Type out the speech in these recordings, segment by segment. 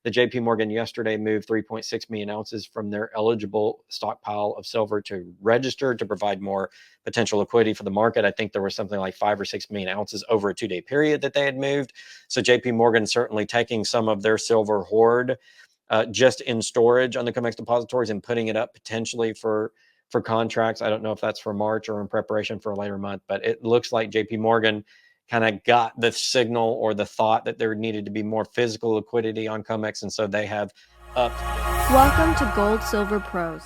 The JP Morgan yesterday moved 3.6 million ounces from their eligible stockpile of silver to register to provide more potential liquidity for the market. I think there was something like 5 or 6 million ounces over a 2-day period that they had moved. So JP Morgan certainly taking some of their silver hoard just in storage on the COMEX depositories and putting it up potentially for contracts. I don't know if that's for March or in preparation for a later month, but it looks like JP Morgan kind of got the signal or the thought that there needed to be more physical liquidity on COMEX, and so they have upped. Welcome to Gold Silver Pros.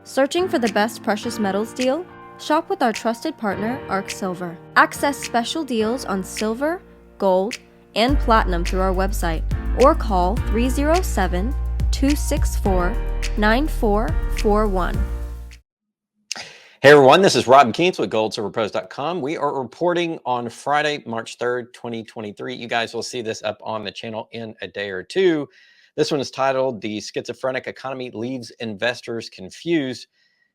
Searching for the best precious metals deal? Shop with our trusted partner, Arc Silver. Access special deals on silver, gold, and platinum through our website, or call 307-264-9441. Hey everyone, this is Rob Keens with goldsilverpros.com. We are reporting on Friday, March 3rd, 2023. You guys will see this up on the channel in a day or two. This one is titled, "The Schizophrenic Economy Leaves Investors Confused,"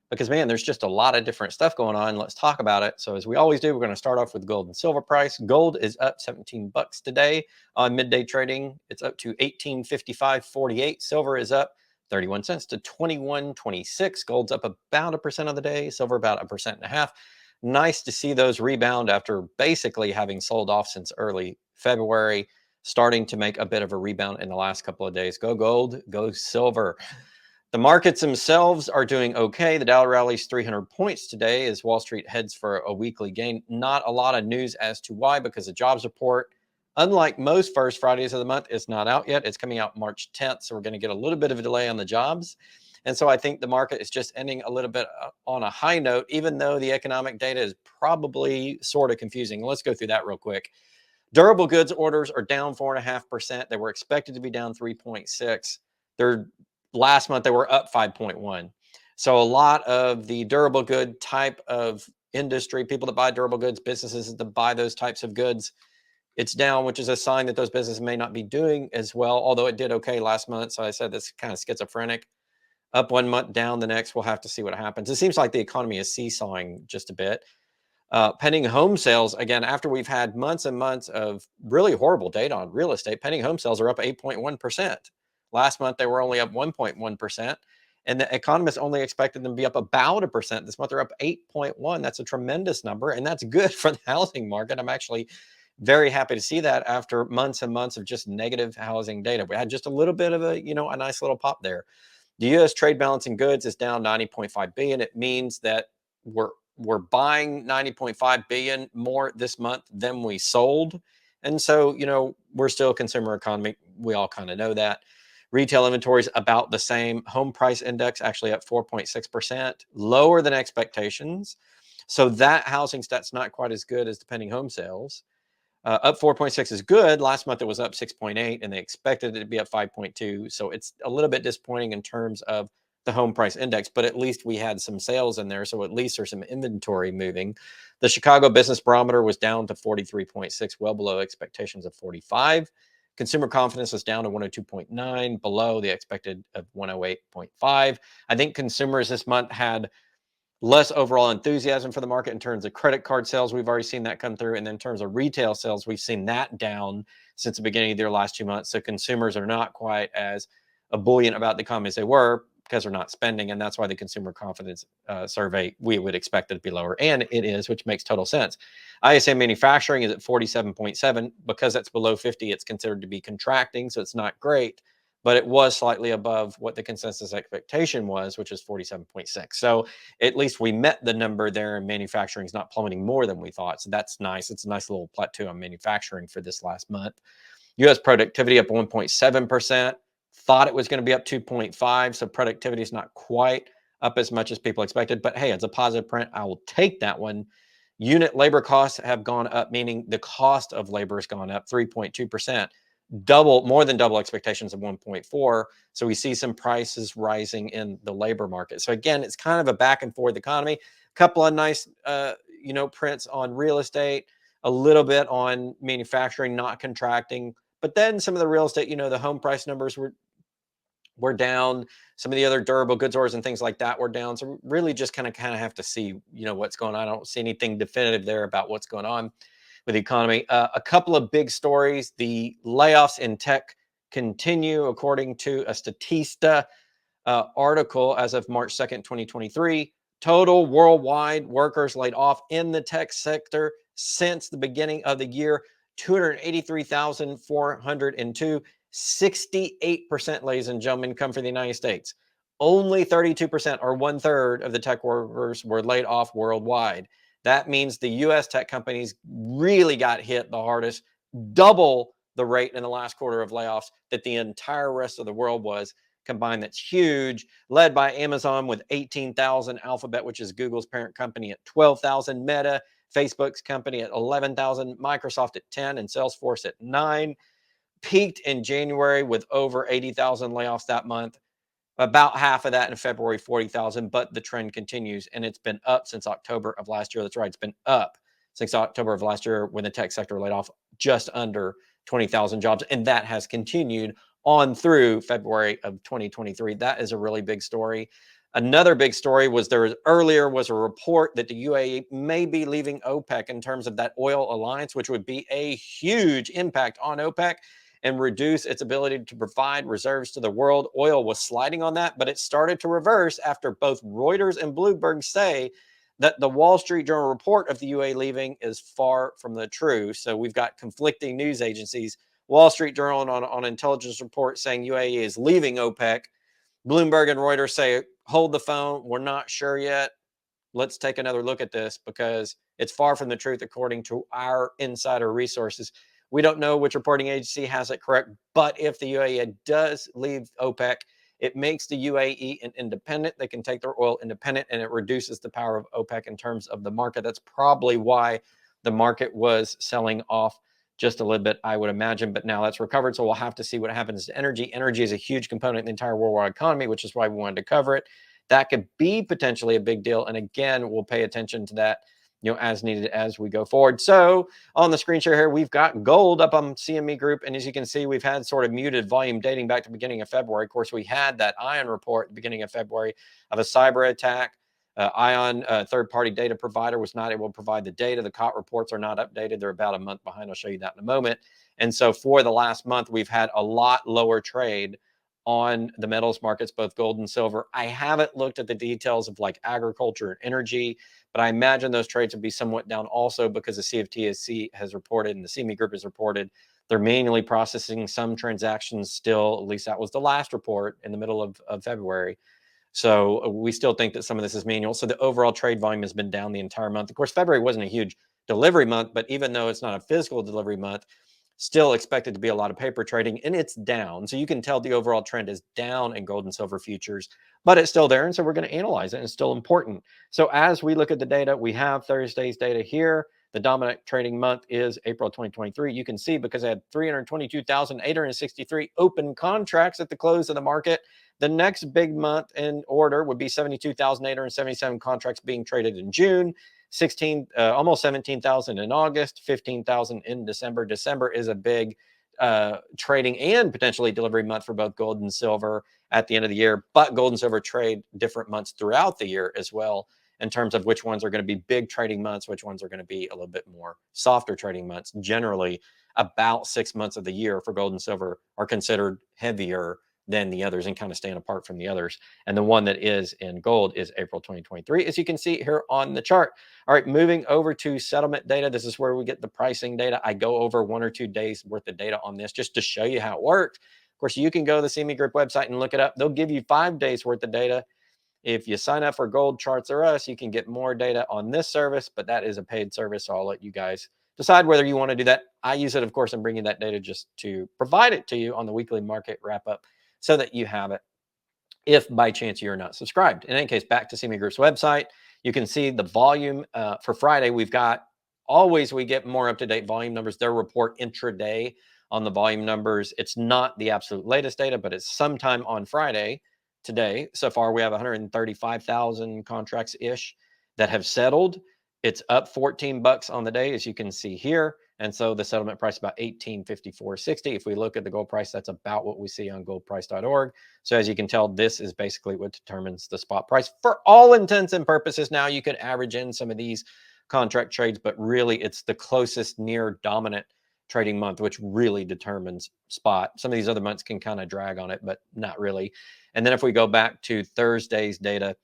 because man, there's just a lot of different stuff going on. Let's talk about it. So as we always do, we're going to start off with gold and silver price. Gold is up 17 bucks today on midday trading. It's up to 1855.48. Silver is up 31 cents to 21.26. Gold's up about 1% of the day. Silver about 1.5%. Nice to see those rebound after basically having sold off since early February, starting to make a bit of a rebound in the last couple of days. Go gold, go silver. The markets themselves are doing okay. The Dow rallies 300 points today as Wall Street heads for a weekly gain. Not a lot of news as to why, because the jobs report, unlike most first Fridays of the month, is not out yet. It's coming out March 10th, so we're going to get a little bit of a delay on the jobs. And so I think the market is just ending a little bit on a high note, even though the economic data is probably sort of confusing. Let's go through that real quick. Durable goods orders are down 4.5%. They were expected to be down 3.6%. Last month, they were up 5.1%. So a lot of the durable good type of industry, people that buy durable goods, businesses that buy those types of goods, it's down, which is a sign that those businesses may not be doing as well, although it did okay last month. So I said this kind of schizophrenic. Up one month, down the next. We'll have to see what happens. It seems like the economy is seesawing just a bit. Pending home sales, again, after we've had months and months of really horrible data on real estate, pending home sales are up 8.1%. Last month, they were only up 1.1%. And the economists only expected them to be up about 1%. This month, they're up 8.1%. That's a tremendous number, and that's good for the housing market. I'm actually very happy to see that after months and months of just negative housing data. We had just a little bit of a nice little pop there. The U.S. trade balance in goods is down $90.5 billion. It means that we're buying $90.5 billion more this month than we sold. And so, we're still a consumer economy. We all kind of know that. Retail inventories about the same. Home price index actually up 4.6%, lower than expectations. So that housing stat's not quite as good as the pending home sales. Up 4.6 is good. Last month it was up 6.8, and they expected it to be up 5.2. So it's a little bit disappointing in terms of the home price index, but at least we had some sales in there. So at least there's some inventory moving. The Chicago Business Barometer was down to 43.6, well below expectations of 45. Consumer confidence was down to 102.9, below the expected of 108.5. I think consumers this month had less overall enthusiasm for the market in terms of credit card sales. We've already seen that come through. And then in terms of retail sales, we've seen that down since the beginning of their last 2 months. So consumers are not quite as ebullient about the economy as they were because they're not spending. And that's why the consumer confidence survey, we would expect it to be lower. And it is, which makes total sense. ISM manufacturing is at 47.7. Because that's below 50, it's considered to be contracting. So it's not great, but it was slightly above what the consensus expectation was, which is 47.6. So at least we met the number there, and manufacturing is not plummeting more than we thought. So that's nice. It's a nice little plateau on manufacturing for this last month. U.S. productivity up 1.7%. Thought it was going to be up 2.5. So productivity is not quite up as much as people expected, but hey, it's a positive print. I will take that one. Unit labor costs have gone up, meaning the cost of labor has gone up 3.2%. More than double expectations of 1.4. So we see some prices rising in the labor market. So again, it's kind of a back and forth economy. A couple of nice, prints on real estate, a little bit on manufacturing, not contracting. But then some of the real estate, the home price numbers were down. Some of the other durable goods orders and things like that were down. So really just kind of have to see, what's going on. I don't see anything definitive there about what's going on with the economy. A couple of big stories. The layoffs in tech continue, according to a Statista article as of March 2nd, 2023. Total worldwide workers laid off in the tech sector since the beginning of the year, 283,402. 68%, ladies and gentlemen, come from the United States. Only 32%, or 1/3, of the tech workers were laid off worldwide. That means the US tech companies really got hit the hardest, double the rate in the last quarter of layoffs that the entire rest of the world was combined. That's huge, led by Amazon with 18,000, Alphabet, which is Google's parent company, at 12,000, Meta, Facebook's company, at 11,000, Microsoft at 10, and Salesforce at 9. Peaked in January with over 80,000 layoffs that month. About half of that in February, 40,000, but the trend continues, and it's been up since October of last year. That's right, it's been up since October of last year when the tech sector laid off just under 20,000 jobs, and that has continued on through February of 2023. That is a really big story. Another big story was earlier was a report that the UAE may be leaving OPEC in terms of that oil alliance, which would be a huge impact on OPEC and reduce its ability to provide reserves to the world. Oil was sliding on that, but it started to reverse after both Reuters and Bloomberg say that the Wall Street Journal report of the UAE leaving is far from the truth. So we've got conflicting news agencies. Wall Street Journal on intelligence report saying UAE is leaving OPEC. Bloomberg and Reuters say, hold the phone, we're not sure yet. Let's take another look at this because it's far from the truth according to our insider resources. We don't know which reporting agency has it correct, but if the UAE does leave OPEC, it makes the UAE an independent. They can take their oil independent, and it reduces the power of OPEC in terms of the market. That's probably why the market was selling off just a little bit, I would imagine, but now that's recovered. So we'll have to see what happens to energy. Energy is a huge component in the entire worldwide economy, which is why we wanted to cover it. That could be potentially a big deal. And again, we'll pay attention to that, as needed as we go forward. So on the screen share here, we've got gold up on CME Group. And as you can see, we've had sort of muted volume dating back to the beginning of February. Of course, we had that ION report at the beginning of February of a cyber attack. ION, third-party data provider, was not able to provide the data. The COT reports are not updated. They're about a month behind. I'll show you that in a moment. And so for the last month, we've had a lot lower trade on the metals markets, both gold and silver. I haven't looked at the details of like agriculture and energy, but I imagine those trades would be somewhat down also because the CFTC has reported and the CME Group has reported they're manually processing some transactions still. At least that was the last report in the middle of February. So we still think that some of this is manual. So the overall trade volume has been down the entire month. Of course, February wasn't a huge delivery month, but even though it's not a physical delivery month, still expected to be a lot of paper trading, and it's down. So you can tell the overall trend is down in gold and silver futures, but it's still there. And so we're going to analyze it, and it's still important. So as we look at the data, we have Thursday's data here. The dominant trading month is April 2023. You can see because I had 322,863 open contracts at the close of the market. The next big month in order would be 72,877 contracts being traded in June. Almost 17,000 in August, 15,000 in December. December is a big trading and potentially delivery month for both gold and silver at the end of the year. But gold and silver trade different months throughout the year as well in terms of which ones are going to be big trading months, which ones are going to be a little bit more softer trading months. Generally, about 6 months of the year for gold and silver are considered heavier than the others and kind of stand apart from the others. And the one that is in gold is April 2023, as you can see here on the chart. All right, moving over to settlement data. This is where we get the pricing data. I go over 1 or 2 days worth of data on this just to show you how it works. Of course, you can go to the CME Group website and look it up. They'll give you 5 days worth of data. If you sign up for Gold Charts or Us, you can get more data on this service, but that is a paid service. So I'll let you guys decide whether you want to do that. I use it, of course, and bring you that data just to provide it to you on the weekly market wrap up so that you have it if by chance you're not subscribed. In any case, back to CME Group's website, you can see the volume for Friday. We get more up-to-date volume numbers. Their report intraday on the volume numbers. It's not the absolute latest data, but it's sometime on Friday today. So far, we have 135,000 contracts-ish that have settled. It's up $14 on the day, as you can see here. And so the settlement price is about $18.5460. If we look at the gold price, that's about what we see on goldprice.org. So as you can tell, this is basically what determines the spot price for all intents and purposes. Now you could average in some of these contract trades, but really it's the closest near dominant trading month, which really determines spot. Some of these other months can kind of drag on it, but not really. And then if we go back to Thursday's data,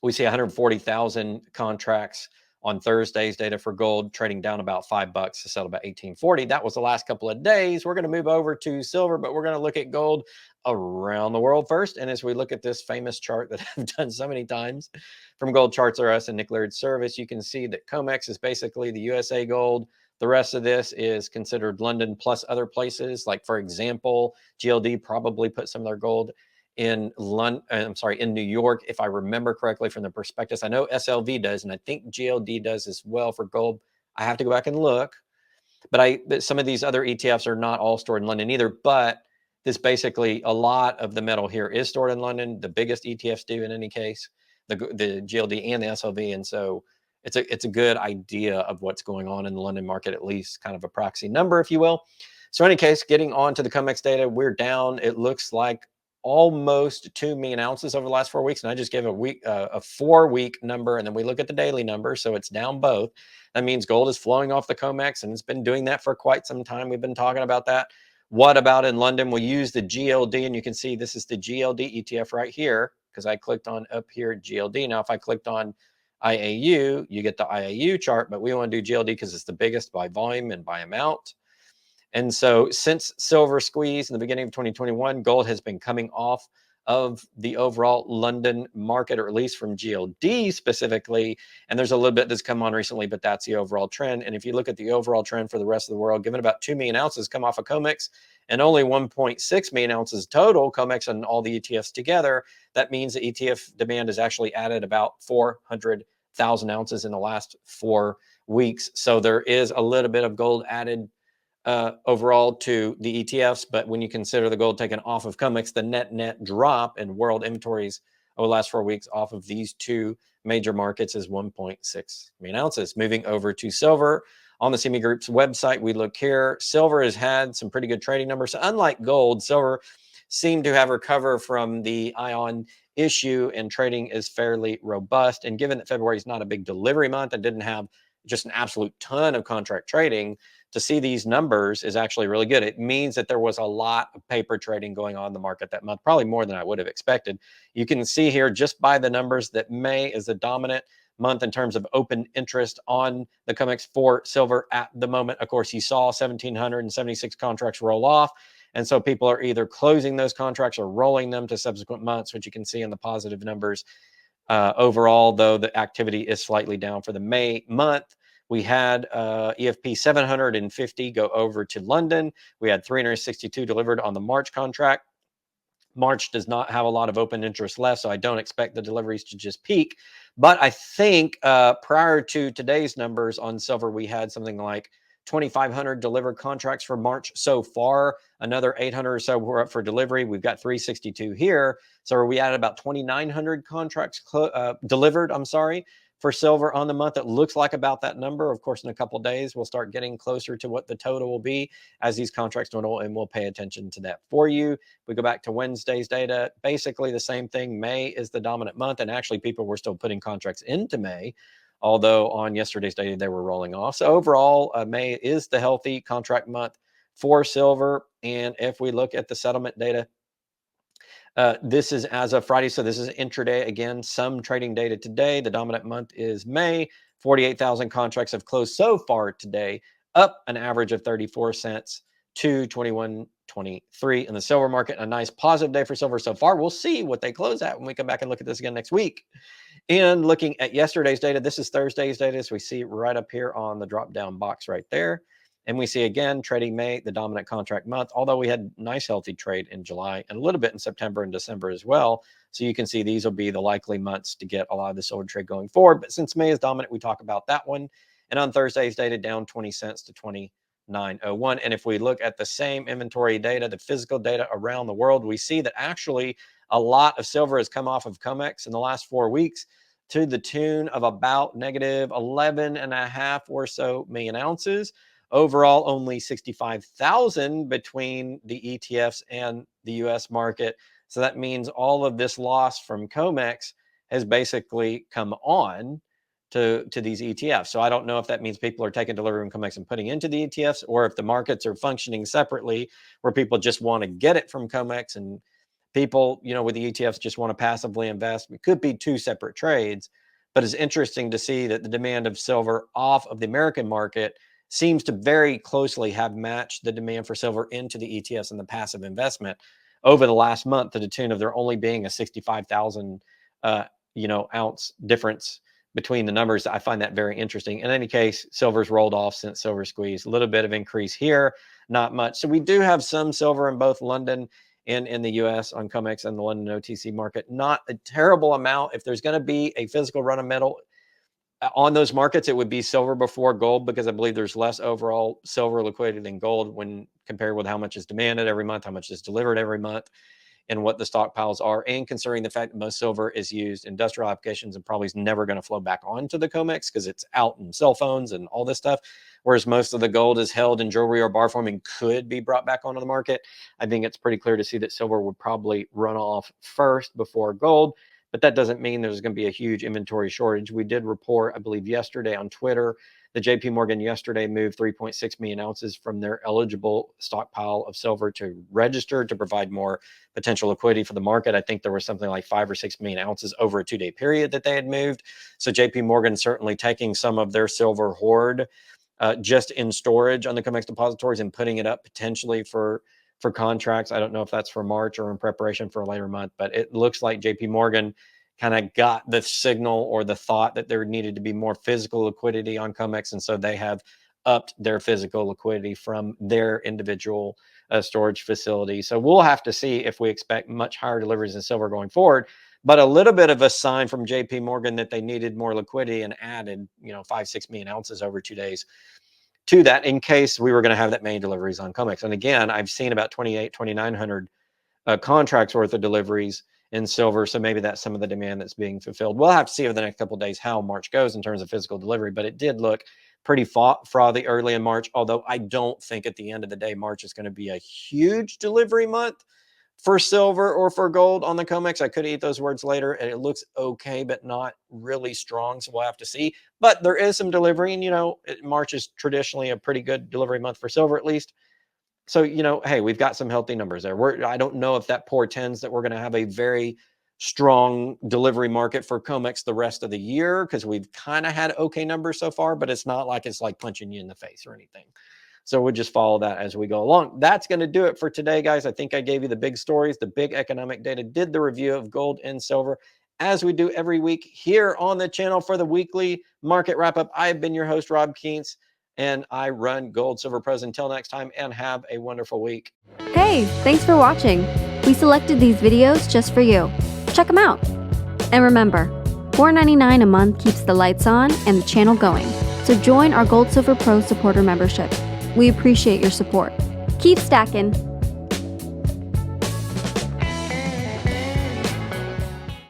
we see 140,000 contracts on Thursday's data for gold, trading down about $5 to settle about 1840. That was the last couple of days. We're going to move over to silver, but we're going to look at gold around the world first. And as we look at this famous chart that I've done so many times from Gold Charts R Us and Nick Laird's service, you can see that COMEX is basically the USA gold. The rest of this is considered London plus other places. Like, for example, GLD probably put some of their gold in in New York, if I remember correctly from the prospectus. I know SLV does, and I think GLD does as well for gold. I have to go back and look, but some of these other ETFs are not all stored in London either. But this basically, a lot of the metal here is stored in London. The biggest ETFs do in any case, the GLD and the SLV, and so it's a good idea of what's going on in the London market, at least kind of a proxy number, if you will. So in any case, getting on to the COMEX data, we're down. It looks like almost 2 million ounces over the last 4 weeks. And I just gave a 4-week number, and then we look at the daily number. So it's down both. That means gold is flowing off the COMEX, and it's been doing that for quite some time. We've been talking about that. What about in London? We'll use the GLD, and you can see this is the GLD ETF right here, because I clicked on up here GLD. Now, if I clicked on IAU, you get the IAU chart, but we want to do GLD because it's the biggest by volume and by amount. And so since silver squeeze in the beginning of 2021, gold has been coming off of the overall London market, or at least from GLD specifically. And there's a little bit that's come on recently, but that's the overall trend. And if you look at the overall trend for the rest of the world, given about 2 million ounces come off of COMEX and only 1.6 million ounces total COMEX and all the ETFs together, that means the ETF demand has actually added about 400,000 ounces in the last 4 weeks. So there is a little bit of gold added overall to the ETFs, but when you consider the gold taken off of COMEX, the net drop in world inventories over the last 4 weeks off of these two major markets is 1.6 million ounces. Moving over to silver, on the CME Group's website, we look here. Silver has had some pretty good trading numbers. So unlike gold, silver seemed to have recovered from the ion issue, and trading is fairly robust. And given that February is not a big delivery month and didn't have just an absolute ton of contract trading, to see these numbers is actually really good. It means that there was a lot of paper trading going on in the market that month, probably more than I would have expected. You can see here just by the numbers that May is the dominant month in terms of open interest on the COMEX for silver at the moment. Of course, you saw 1,776 contracts roll off. And so people are either closing those contracts or rolling them to subsequent months, which you can see in the positive numbers. Overall, though, the activity is slightly down for the May month. We had EFP 750 go over to London. We had 362 delivered on the March contract. March does not have a lot of open interest left, so I don't expect the deliveries to just peak. But I think prior to today's numbers on silver, we had something like 2,500 delivered contracts for March so far. Another 800 or so were up for delivery. We've got 362 here. So we added about 2,900 contracts delivered, for silver on the month. It looks like about that number. Of course, in a couple of days, we'll start getting closer to what the total will be as these contracts dwindle, and we'll pay attention to that for you. We go back to Wednesday's data, basically the same thing. May is the dominant month, and actually people were still putting contracts into May, although on yesterday's data, they were rolling off. So overall, May is the healthy contract month for silver. And if we look at the settlement data, this is as of Friday, so this is intraday. Again, some trading data today. The dominant month is May. 48,000 contracts have closed so far today, up an average of 34 cents to 21.23 in the silver market. A nice positive day for silver so far. We'll see what they close at when we come back and look at this again next week. And looking at yesterday's data, this is Thursday's data, so we see right up here on the drop-down box right there. And we see again, trading May, the dominant contract month, although we had nice healthy trade in July and a little bit in September and December as well. So you can see these will be the likely months to get a lot of the silver trade going forward. But since May is dominant, we talk about that one. And on Thursday's data, down 20 cents to 29.01. And if we look at the same inventory data, the physical data around the world, we see that actually a lot of silver has come off of COMEX in the last 4 weeks to the tune of about negative 11.5 or so million ounces. Overall, only 65,000 between the ETFs and the US market. So that means all of this loss from COMEX has basically come on to these ETFs. So I don't know if that means people are taking delivery from COMEX and putting into the ETFs, or if the markets are functioning separately where people just want to get it from COMEX and people, with the ETFs just want to passively invest. It could be two separate trades, but it's interesting to see that the demand of silver off of the American market seems to very closely have matched the demand for silver into the ETFs and the passive investment over the last month, to the tune of there only being a 65,000 ounce difference between the numbers. I find that very interesting. In any case, silver's rolled off since silver squeeze. A little bit of increase here, not much. So we do have some silver in both London and in the US on COMEX and the London OTC market. Not a terrible amount. If there's going to be a physical run of metal on those markets, it would be silver before gold, because I believe there's less overall silver liquidity than gold when compared with how much is demanded every month, how much is delivered every month, and what the stockpiles are, and considering the fact that most silver is used in industrial applications and probably is never going to flow back onto the COMEX because it's out in cell phones and all this stuff, whereas most of the gold is held in jewelry or bar form and could be brought back onto the market. I think it's pretty clear to see that silver would probably run off first before gold, but that doesn't mean there's going to be a huge inventory shortage. We did report, I believe yesterday on Twitter, the JP Morgan yesterday moved 3.6 million ounces from their eligible stockpile of silver to register to provide more potential liquidity for the market. I think there was something like 5 or 6 million ounces over a 2-day period that they had moved. So JP Morgan certainly taking some of their silver hoard just in storage on the COMEX depositories and putting it up potentially for contracts. I don't know if that's for March or in preparation for a later month, but it looks like JP Morgan kind of got the signal or the thought that there needed to be more physical liquidity on COMEX, and so they have upped their physical liquidity from their individual storage facility. So we'll have to see if we expect much higher deliveries in silver going forward, but a little bit of a sign from JP Morgan that they needed more liquidity and added 5-6 million ounces over 2 days to that in case we were going to have that many deliveries on COMEX. And again, I've seen about 2,900 contracts worth of deliveries in silver. So maybe that's some of the demand that's being fulfilled. We'll have to see over the next couple of days how March goes in terms of physical delivery, but it did look pretty frothy early in March, although I don't think at the end of the day, March is going to be a huge delivery month for silver or for gold on the COMEX. I could eat those words later, and it looks okay, but not really strong. So we'll have to see. But there is some delivery, and March is traditionally a pretty good delivery month for silver, at least. So, hey, we've got some healthy numbers there. I don't know if that portends that we're going to have a very strong delivery market for COMEX the rest of the year, because we've kind of had okay numbers so far, but it's not like it's like punching you in the face or anything. So we'll just follow that as we go along. That's going to do it for today, guys. I think I gave you the big stories, the big economic data, did the review of gold and silver, as we do every week here on the channel for the weekly market wrap-up. I've been your host, Rob 𝘀𝙊𝘀, and I run Gold Silver Pros. Until next time, and have a wonderful week. Hey, thanks for watching. We selected these videos just for you. Check them out. And remember, $4.99 a month keeps the lights on and the channel going. So join our Gold Silver Pro supporter membership. We appreciate your support. Keep stacking.